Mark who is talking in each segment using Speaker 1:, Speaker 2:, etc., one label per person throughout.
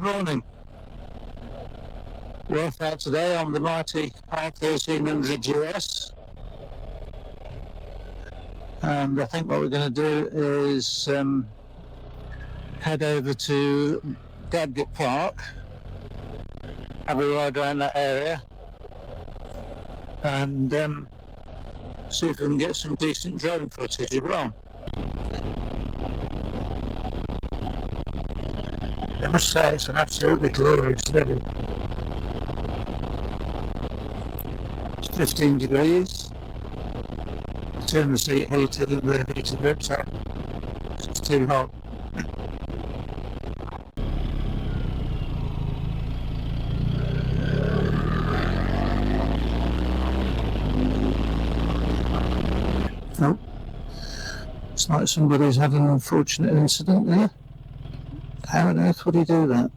Speaker 1: morning. We're off out today on the mighty R1300 US. And I think what we're going to do is head over to Bradgate Park, have a ride around that area, and see if we can get some decent drone footage as well. I must say it's an absolutely glorious day. It's 15 degrees. Turn the seat heated and the heated grips up. It's too hot. Oh, it's like somebody's had an unfortunate incident there. How on earth would he do that?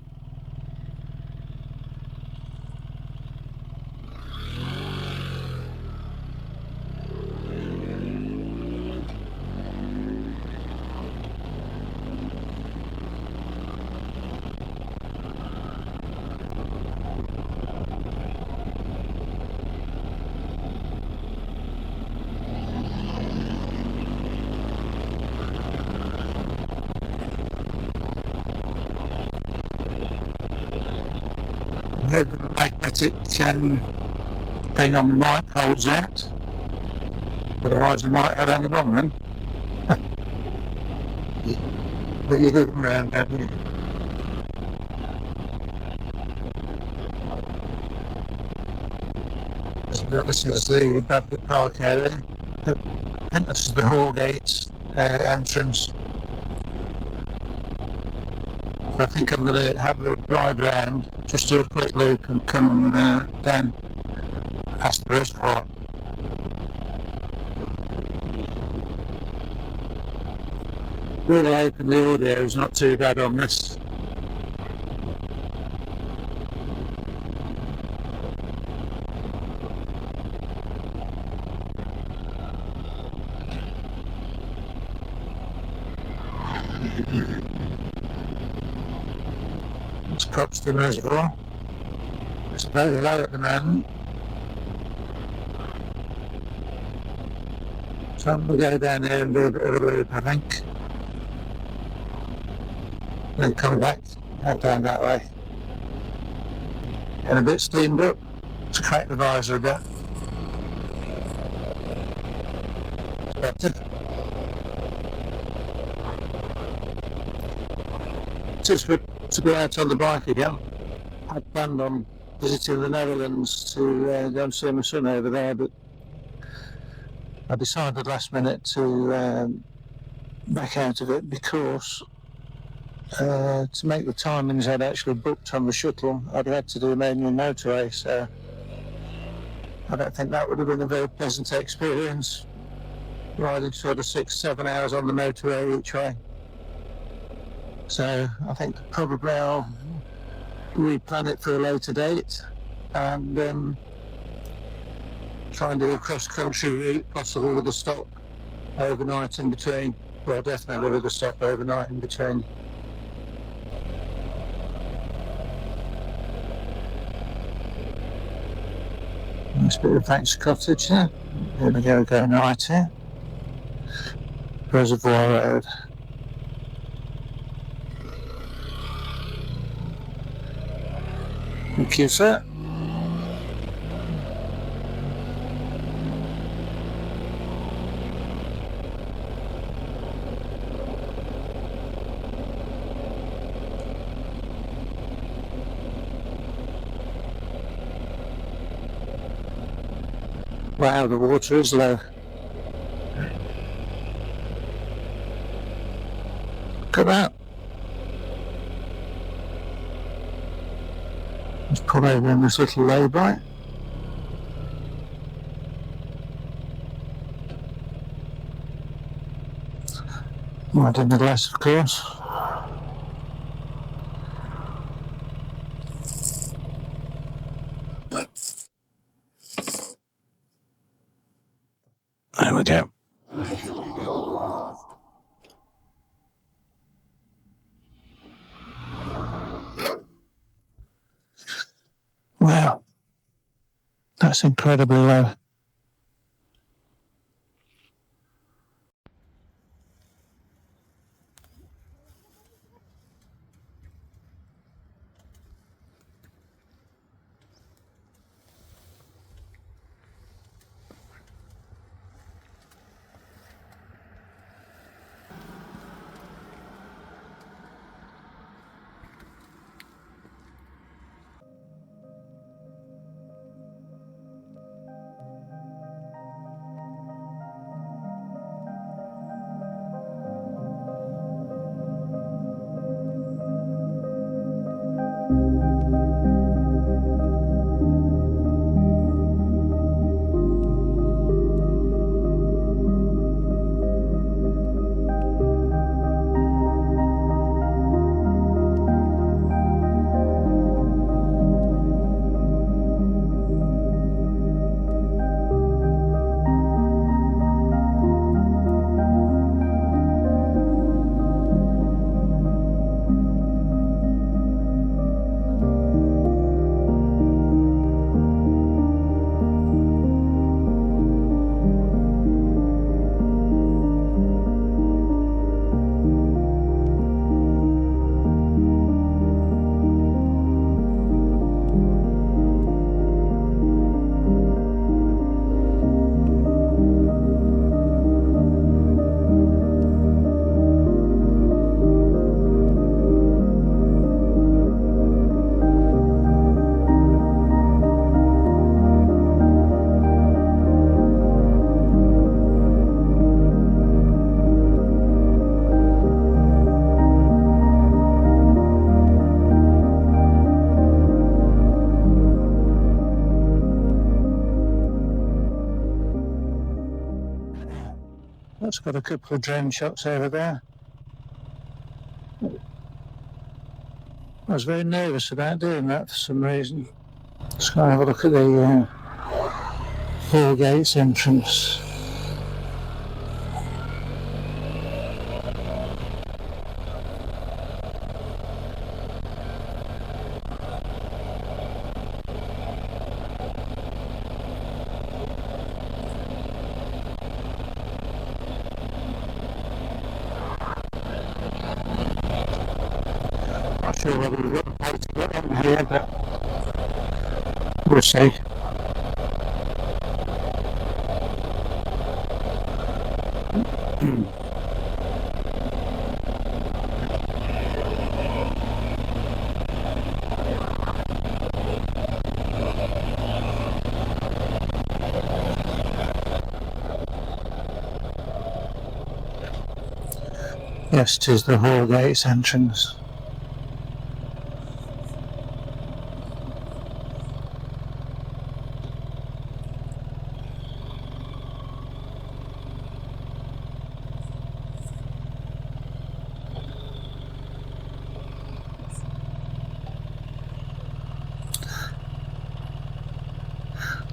Speaker 1: The magnetic thing on the mic holds out. Otherwise I might have hung on then. But you look around, haven't you? So this is the Bradgate Park area. I think this is the Hall Gates entrance. I think I'm going to have a ride round, just do a quick loop and come down past the Reservoir. Really hoping the audio is not too bad on this. It's props to the Reservoir. It's very low at the moment. So I'm going to go down there and do a bit of a loop, I think. Then come back, head down that way. And a bit steamed up. Let's crack the visor a bit. It's better. Just to go out on the bike again. I planned on visiting the Netherlands to go and see my son over there, but I decided last minute to back out of it because to make the timings I'd actually booked on the shuttle, I'd had to do a manual motorway, so I don't think that would have been a very pleasant experience, riding sort of 6-7 hours on the motorway each way. So I think probably I'll replan it for a later date and try and do a cross-country route, possibly with a stop overnight in between. Well, definitely with a stop overnight in between. Nice bit of Thatched cottage there. Here we go, going right here. Reservoir Road. Thank you, sir. Wow, the water is low. Look at that. Let's pull over in this little lay-by. Right in the glass, of course. There we go. That's incredibly low. That's got a couple of drone shots over there. I was very nervous about doing that for some reason. Let's go and have a look at the Four Gates entrance. Not sure whether we've got the place to get in here, but we'll see. Yes, 'tis the Four Gates entrance.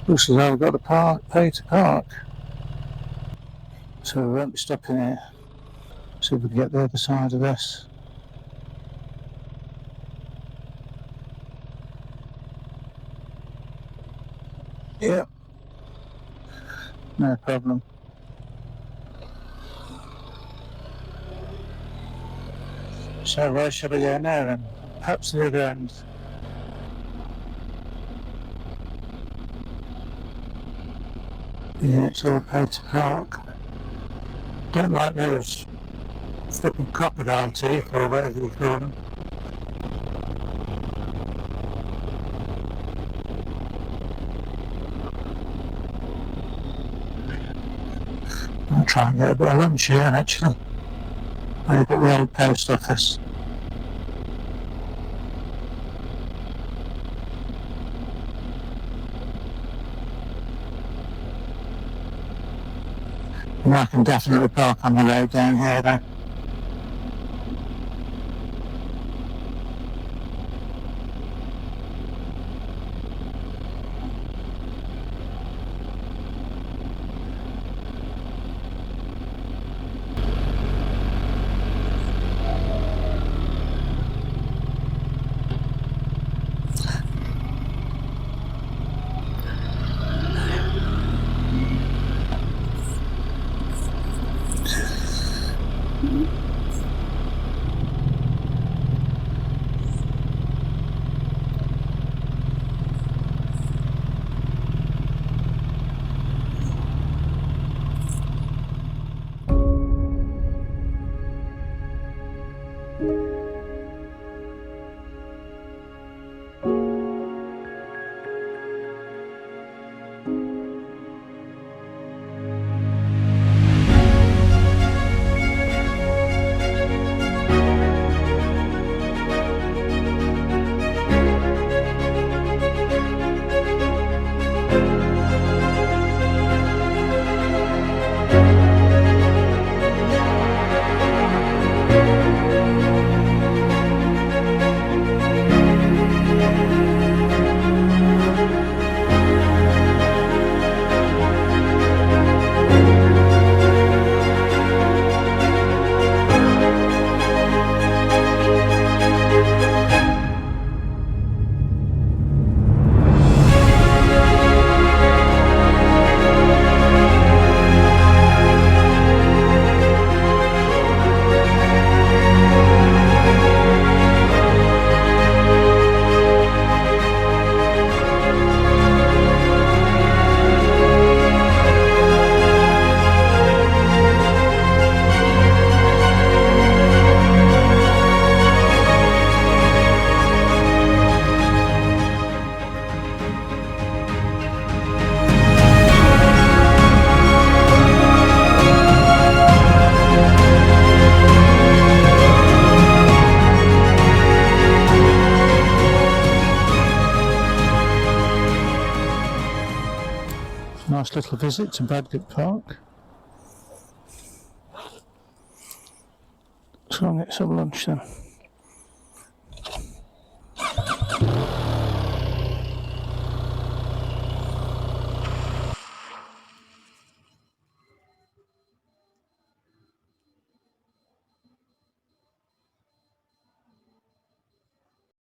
Speaker 1: Looks as though I've got to pay to park. So we won't be stopping here. See if we can get the other side of this. Yep. No problem. So where shall I go now then? Perhaps the other end. Yeah, it's all paid to park. Don't like those flipping crocodile teeth or whatever you call them. I'll try and get a bit of lunch here actually. Maybe at the old post office. And I can definitely park on the road down here though. nice little visit to Bradgate Park. So I'll get some lunch then.